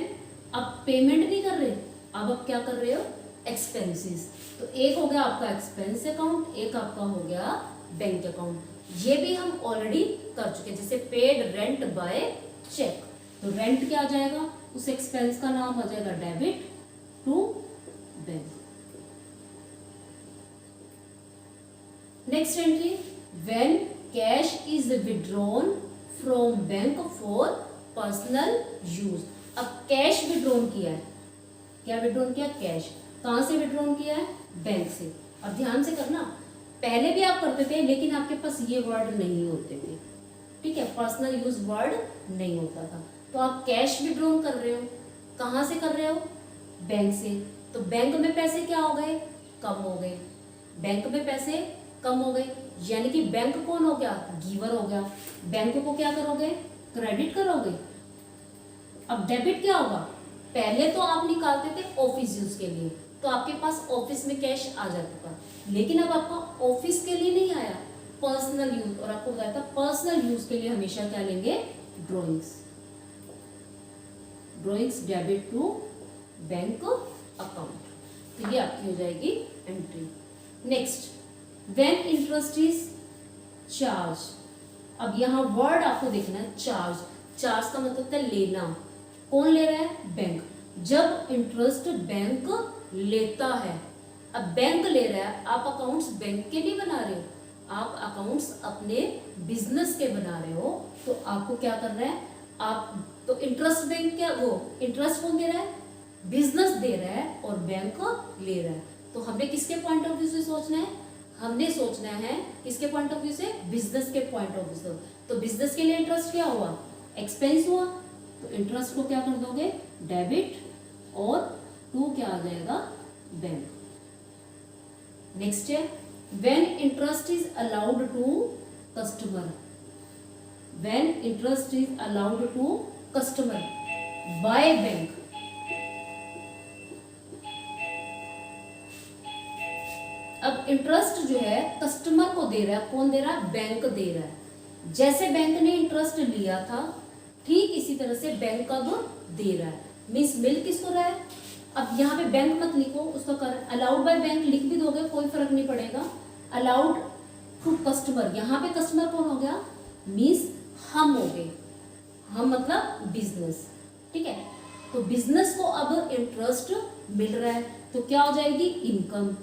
आप पेमेंट नहीं कर रहे, अब आप क्या कर रहे हो, एक्सपेंसेस। तो एक हो गया आपका एक्सपेंस अकाउंट, एक आपका हो गया बैंक अकाउंट। ये भी हम ऑलरेडी कर चुके हैं, जैसे पेड रेंट बाय चेक। तो रेंट क्या आ जाएगा, उस एक्सपेंस का नाम आ जाएगा debit to bank. Next entry, when cash is withdrawn from bank for personal use. अब कैश विड्रॉन किया है, क्या विड्रॉन किया, कैश। कहां से विड्रॉन किया है, बैंक से। अब ध्यान से करना, पहले भी आप करते थे लेकिन आपके पास ये वर्ड नहीं होते थे, ठीक है, पर्सनल यूज वर्ड नहीं होता था। तो आप कैश विड्रॉन कर रहे हो, कहां से कर रहे हो, बैंक से। तो बैंक में पैसे क्या हो गए, कम हो गए। बैंक में पैसे कम हो गए, यानी कि बैंक कौन हो गया, गिवर हो गया। बैंक को क्या करोगे, क्रेडिट करोगे। अब डेबिट क्या होगा, पहले तो आप निकालते थे ऑफिस यूज के लिए, तो आपके पास ऑफिस में कैश आ जाता था, लेकिन अब आपका ऑफिस के लिए नहीं आया, पर्सनल यूज। और आपको बताया था पर्सनल यूज के लिए हमेशा क्या लेंगे, drawings. Drawings debit to bank account. तो ये आपकी हो जाएगी entry. Next, when interest is charge. अब यहाँ वर्ड आपको देखना है, चार्ज। चार्ज का मतलब है लेना। कौन ले रहा है, बैंक। जब इंटरेस्ट बैंक लेता है, अब बैंक ले रहा है, आप अकाउंट्स बैंक के नहीं बना रहे हो, आप अकाउंट्स अपने बिजनेस के बना रहे हो। तो आपको क्या करना है, आप तो इंटरेस्ट बैंक क्या, वो इंटरेस्ट कौन दे रहा है, बिजनेस दे रहा है, और बैंक ले रहा है। तो हमने किसके पॉइंट ऑफ व्यू से सोचना है, हमने सोचना है किसके पॉइंट ऑफ व्यू से, बिजनेस के पॉइंट ऑफ व्यू से। तो बिजनेस के लिए इंटरेस्ट क्या हुआ, एक्सपेंस हुआ, तो इंटरेस्ट को क्या कर दोगे, डेबिट, और टू क्या आ जाएगा, बैंक। नेक्स्ट है, when interest is allowed to customer. When interest is allowed to customer by bank. अब इंटरेस्ट जो है कस्टमर को दे रहा है, कौन दे रहा है, बैंक दे रहा है। जैसे बैंक ने इंटरेस्ट लिया था, ठीक इसी तरह से बैंक अब दे रहा है, मीन्स मिल किसको रहा है। अब यहाँ पे बैंक मत लिखो, उसका कारण अलाउड बाय बैंक लिख भी दोगे कोई फर्क नहीं पड़ेगा। अलाउड टू कस्टमर, यहाँ पे कस्टमर कौन हो गया, मीन्स हम हो गए, हम मतलब बिजनेस, ठीक है। तो बिजनेस को अब इंटरेस्ट मिल रहा है, तो क्या हो जाएगी, इनकम,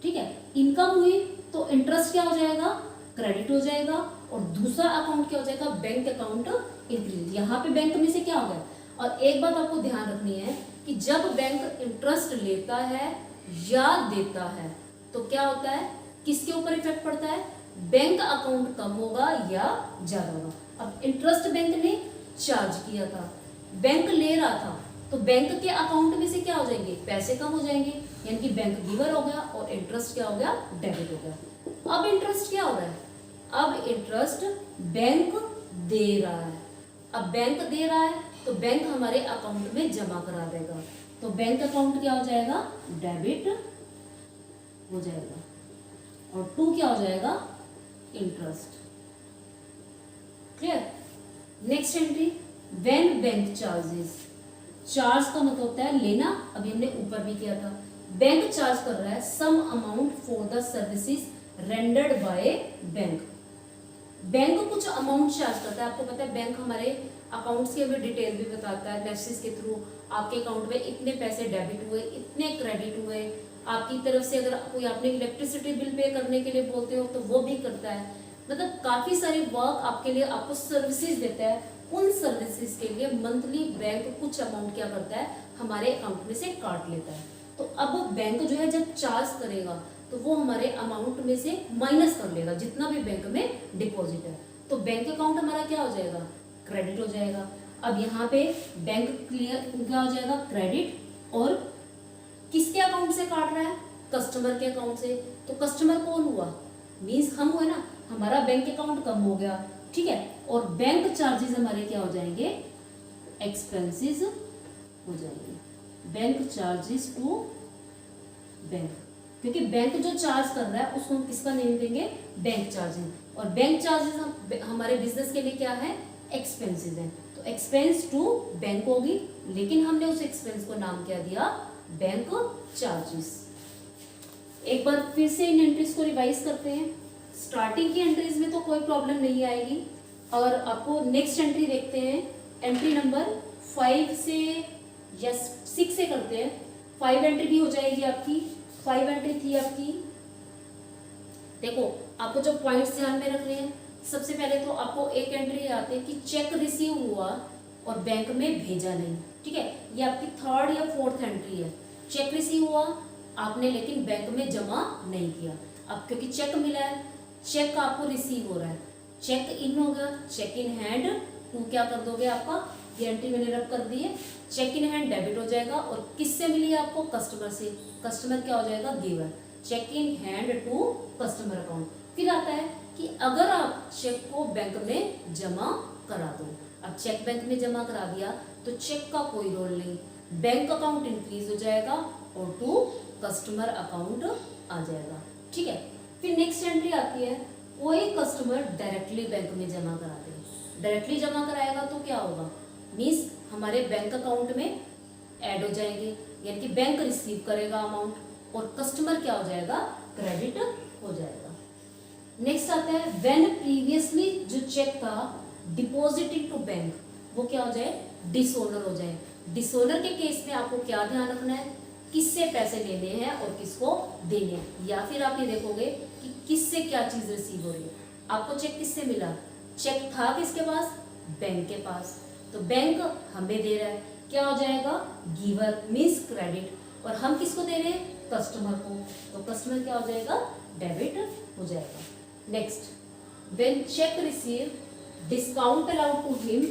ठीक है। इनकम हुई तो इंटरेस्ट क्या हो जाएगा, क्रेडिट हो जाएगा, और दूसरा अकाउंट क्या हो जाएगा, बैंक अकाउंट इंक्रीज। यहाँ पे बैंक में से क्या हो गया। और एक बात आपको ध्यान रखनी है कि जब बैंक इंटरेस्ट लेता है या देता है, तो क्या होता है, किसके ऊपर इफेक्ट पड़ता है, बैंक अकाउंट कम होगा या ज्यादा होगा। अब इंटरेस्ट बैंक ने चार्ज किया था, बैंक ले रहा था, तो बैंक के अकाउंट में से क्या हो जाएंगे, पैसे कम हो जाएंगे, यानी कि बैंक गिवर हो गया, और इंटरेस्ट क्या हो गया, डेबिट हो गया। अब इंटरेस्ट क्या हो रहा है, अब इंटरेस्ट बैंक दे रहा है। अब बैंक दे रहा है तो बैंक हमारे अकाउंट में जमा करा देगा, तो बैंक अकाउंट क्या हो जाएगा, डेबिट हो जाएगा, और टू क्या हो जाएगा, interest. Clear. Next entry, when bank charges. Charge का मतलब होता है लेना, अभी हमने ऊपर भी किया था। बैंक चार्ज कर रहा है some amount for the services rendered by bank. Bank कुछ अमाउंट चार्ज करता है, आपको पता है बैंक हमारे अकाउंट्स की हमें डिटेल भी बताता है, मैसेज के थ्रू आपके अकाउंट में इतने पैसे डेबिट हुए, इतने क्रेडिट हुए। आपकी तरफ से अगर कोई आपने इलेक्ट्रिसिटी बिल पे करने के लिए बोलते हो तो वो भी करता है। मतलब काफी सारे वर्क आपके लिए आपको सर्विसेज देता है, उन सर्विसेज के लिए मंथली बैंक कुछ अमाउंट क्या करता है, हमारे अकाउंट में से काट लेता है। तो अब बैंक जो है जब चार्ज करेगा तो वो हमारे अमाउंट में से माइनस कर लेगा जितना भी बैंक में डिपॉजिट है, तो बैंक अकाउंट हमारा क्या हो जाएगा, क्रेडिट हो जाएगा। अब यहाँ पे बैंक क्लियर क्या हो जाएगा, क्रेडिट, और किसके अकाउंट से काट रहा है, कस्टमर के अकाउंट से। तो कस्टमर कौन हुआ, मीन्स हम हुए ना, हमारा बैंक अकाउंट कम हो गया ठीक है। और बैंक चार्जेस हमारे क्या हो जाएंगे, एक्सपेंसेस हो जाएंगे, बैंक चार्जेस टू बैंक, क्योंकि बैंक जो चार्ज कर रहा है उसको हम किसका नेम देंगे, बैंक चार्जेस। और बैंक चार्जेस हमारे बिजनेस के लिए क्या है, एक्सपेंसेस है, तो एक्सपेंस टू बैंक होगी, लेकिन हमने उस एक्सपेंस को नाम क्या दिया, बैंक चार्जेस। एक बार फिर से इन एंट्रीज को रिवाइज करते हैं। स्टार्टिंग की एंट्रीज में तो कोई प्रॉब्लम नहीं आएगी, और आपको नेक्स्ट एंट्री देखते हैं, एंट्री नंबर 5 से या 6 से करते हैं। 5 एंट्री भी हो जाएगी आपकी, 5 एंट्री थी आपकी। देखो आपको जो पॉइंट्स ध्यान में रखने हैं, सबसे पहले तो आपको एक एंट्री आती है कि चेक रिसीव हुआ और बैंक में भेजा नहीं, ठीक है, ये आपकी 3rd या 4th एंट्री है। चेक रिसीव हुआ आपने, लेकिन बैंक में जमा नहीं किया। अब क्योंकि चेक मिला है, चेक आपको रिसीव हो रहा है, चेक इन हो गया, चेक इन हैंड टू क्या कर दोगे, आपका ये एंट्री मैंने रब कर दी है, चेक इन हैंड डेबिट हो जाएगा। और किससे मिली है आपको, कस्टमर से, कस्टमर क्या हो जाएगा, giver, cheque in hand to customer account. फिर आता है कि अगर आप चेक को बैंक में जमा करा दो, अब चेक बैंक में जमा करा दिया तो चेक का कोई रोल नहीं, बैंक अकाउंट इंक्रीज हो जाएगा और टू कस्टमर अकाउंट आ जाएगा, ठीक है। फिर नेक्स्ट एंट्री आती है, कोई कस्टमर डायरेक्टली बैंक में जमा करा दे, डायरेक्टली जमा कराएगा तो क्या होगा, मीन्स हमारे बैंक अकाउंट में ऐड हो जाएंगे, यानी कि बैंक रिसीव करेगा अमाउंट और कस्टमर क्या हो जाएगा, क्रेडिट हो जाएगा। नेक्स्ट आता है, व्हेन प्रीवियसली जो चेक था डिपॉजिट इनटू बैंक, वो क्या हो जाए, डिसओनर हो जाए। डिसओनर के केस में आपको क्या ध्यान रखना है, किससे पैसे लेने हैं और किसको देने हैं, या फिर आप ये देखोगे कि किससे क्या चीज रिसीव हो रही है। आपको चेक किससे मिला, चेक था किसके पास, बैंक के पास, तो बैंक हमें दे रहा है, क्या हो जाएगा, गिवर मीन्स क्रेडिट, और हम किसको दे रहे हैं, कस्टमर को, तो कस्टमर क्या हो जाएगा, डेबिट हो जाएगा। Next, when cheque receive discount allowed to him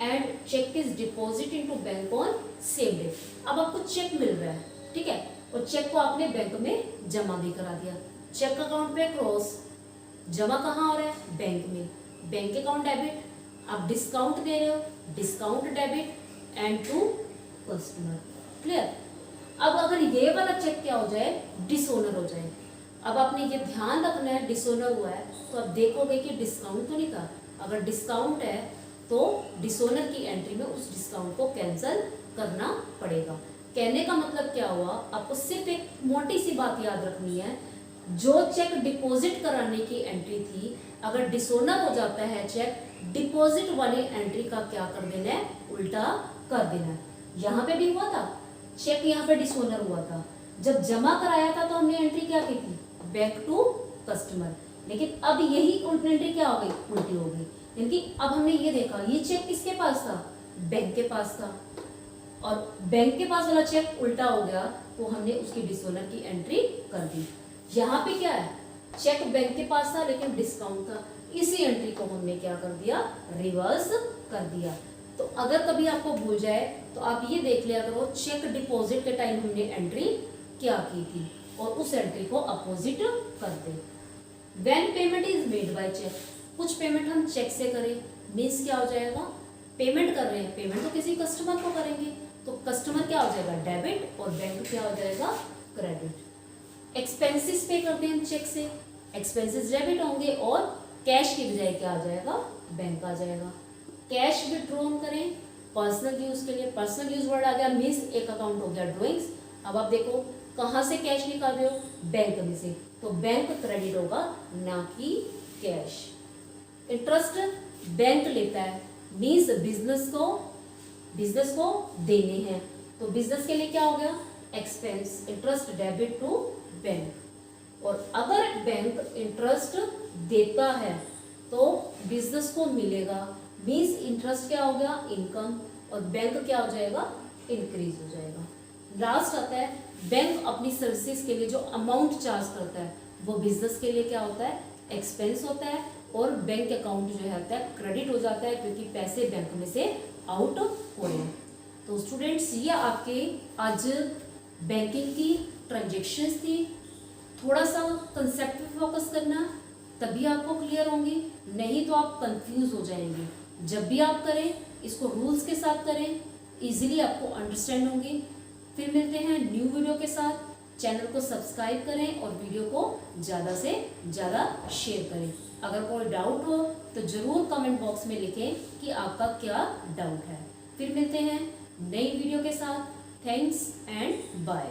and cheque is deposit into bank on same day. अब आपको चेक मिल रहा है, ठीक है, और चेक को आपने बैंक में जमा भी करा दिया, चेक अकाउंट पे क्रॉस, जमा कहाँ हो रहा है, बैंक में, बैंक अकाउंट डेबिट, आप डिस्काउंट दे रहे हो, discount debit and to customer, clear. अब अगर ये वाला चेक क्या हो जाए, डिसओनर हो जाए, अब आपने ये ध्यान रखना है, डिसओनर हुआ है तो आप देखोगे कि डिस्काउंट तो नहीं था, अगर डिस्काउंट है तो डिसओनर की एंट्री में उस डिस्काउंट को कैंसिल करना पड़ेगा। कहने का मतलब क्या हुआ, आपको सिर्फ एक मोटी सी बात याद रखनी है, जो चेक डिपॉजिट कराने की एंट्री थी, अगर डिसओनर हो जाता है चेक, डिपॉजिट वाली एंट्री का क्या कर देना है, उल्टा कर देना है। यहाँ पे भी हुआ था, चेक यहाँ पे डिसओनर हुआ था, जब जमा कराया था तो हमने एंट्री क्या की थी, बैक टू कस्टमर, लेकिन अब यही एंट्री क्या हो गई, उल्टी हो गई, यानी कि अब हमने ये देखा, ये चेक किसके पास था, बैंक के पास था, और बैंक के पास वाला चेक उल्टा हो गया तो हमने उसकी डिसओनर की एंट्री कर दी। यहाँ पे क्या है, चेक बैंक के पास था लेकिन डिस्काउंट था, इसी एंट्री को हमने क्या कर दिया, रिवर्स कर दिया। तो अगर कभी आपको भूल जाए तो आप ये देख लिया करो, चेक डिपॉजिट के टाइम हमने एंट्री क्या की थी और उस एंट्री को अपोजिट कर दे। When payment is made by cheque, कुछ पेमेंट हम चेक से करें, मीन्स क्या हो जाएगा, पेमेंट कर रहे हैं, पेमेंट तो किसी कस्टमर को करेंगे तो कस्टमर क्या हो जाएगा, डेबिट, और बैंक क्या हो जाएगा, क्रेडिट। एक्सपेंसेस पे करते हैं हम चेक से, एक्सपेंसेस डेबिट होंगे और कैश की बजाय क्या आ जाएगा, बैंक आ जाएगा। कैश विड्रॉन करें पर्सनल यूज के लिए, पर्सनल यूज वर्ड आ गया, मीन्स एक अकाउंट हो गया ड्रॉइंग्स। अब आप देखो कहाँ से कैश निकाल रहे हो, बैंक में से, तो बैंक क्रेडिट होगा ना कि कैश। इंटरेस्ट बैंक लेता है, मीन्स बिजनेस को देने हैं, तो बिजनेस के लिए क्या हो गया, expense, interest debit to bank. और अगर बैंक इंटरेस्ट देता है तो बिजनेस को मिलेगा, मीन्स इंटरेस्ट क्या हो गया, इनकम, और बैंक क्या हो जाएगा, इंक्रीज हो जाएगा। लास्ट आता है, बैंक अपनी सर्विसेज के लिए जो अमाउंट चार्ज करता है वो बिजनेस के लिए क्या होता है, एक्सपेंस होता है, और बैंक अकाउंट जो है क्रेडिट हो जाता है क्योंकि पैसे बैंक में से आउट हो रहे हैं। तो स्टूडेंट्स, ये आपके आज बैंकिंग की ट्रांजेक्शन्स थी, थोड़ा सा कंसेप्ट पे फोकस करना तभी आपको क्लियर होंगी, नहीं तो आप कंफ्यूज हो जाएंगे। जब भी आप करें इसको रूल्स के साथ करें, इजीली आपको अंडरस्टैंड होंगी। फिर मिलते हैं न्यू वीडियो के साथ। चैनल को सब्सक्राइब करें और वीडियो को ज़्यादा से ज़्यादा शेयर करें। अगर कोई डाउट हो तो ज़रूर कमेंट बॉक्स में लिखें कि आपका क्या डाउट है। फिर मिलते हैं नई वीडियो के साथ। Thanks and bye.